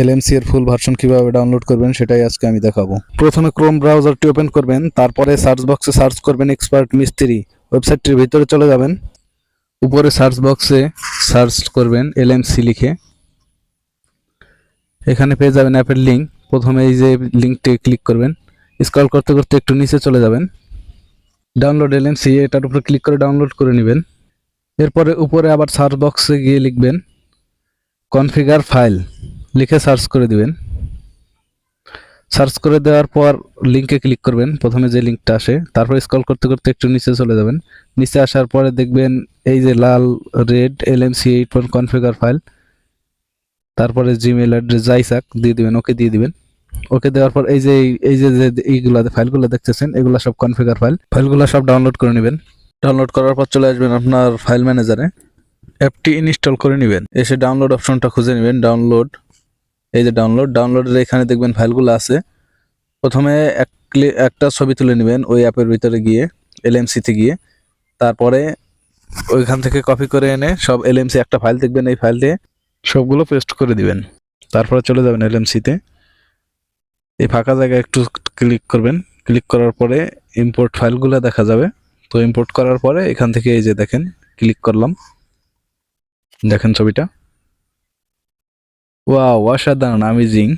LMC এর ফুল version কিভাবে download করবেন সেটাই আজকে আমি দেখাবো। প্রথমে ক্রোম ব্রাউজারটি ওপেন করবেন, তারপরে সার্চ বক্সে সার্চ করবেন এক্সপার্ট মিস্ত্রি। ওয়েবসাইটটির ভিতরে চলে যাবেন, উপরে সার্চ বক্সে সার্চ করবেন এলএমসি লিখে। এখানে পেয়ে যাবেন অ্যাপের লিঙ্ক। প্রথমে এই যে লিঙ্কটি ক্লিক করবেন, স্ক্রল করতে করতে একটু নিচে চলে যাবেন, ডাউনলোড এলএমসি এটার উপরে ক্লিক করে ডাউনলোড করে নেবেন। এরপরে উপরে আবার সার্চ বক্সে গিয়ে লিখবেন কনফিগার ফাইল, লিখে সার্চ করে দিবেন। সার্চ করে দেওয়ার পর লিঙ্কে ক্লিক করবেন, প্রথমে যে লিঙ্কটা আসে, তারপর স্ক্রল করতে করতে একটু নিচে চলে যাবেন। নিচে আসার পরে দেখবেন এই যে লাল রেড এলএমসি 8 কনফিগার ফাইল, তারপরে জিমেল অ্যাড্রেস যাই থাক দিয়ে দিবেন, ওকে দিয়ে দিবেন। ওকে দেওয়ার পর এই যে এইগুলা ফাইলগুলো দেখতেছেন, এগুলো সব কনফিগার ফাইল, ফাইলগুলো সব ডাউনলোড করে নেবেন। ডাউনলোড করার পর চলে আসবেন আপনার ফাইল ম্যানেজারে, অ্যাপটি ইনস্টল করে নেবেন। এসে ডাউনলোড অপশনটা খুঁজে নেবেন, ডাউনলোড, এই যে ডাউনলোডের এখানে দেখবেন ফাইলগুলো আছে। প্রথমে একটা ছবি তুলে নেবেন ওই অ্যাপের ভিতরে গিয়ে, এলএমসিতে গিয়ে, তারপরে ওইখান থেকে কপি করে এনে সব এলএমসি একটা ফাইল দেখবেন, এই ফাইল দিয়ে সবগুলো পেস্ট করে দিবেন। তারপরে চলে যাবেন এলএমসিতে, এই ফাঁকা জায়গায় একটু ক্লিক করবেন, ক্লিক করার পরে ইম্পোর্ট ফাইলগুলো দেখা যাবে। তো ইম্পোর্ট করার পরে এখান থেকে এই যে দেখেন ক্লিক করলাম, দেখেন ছবিটা, ওয়াও অসাধারণ, অ্যামেজিং।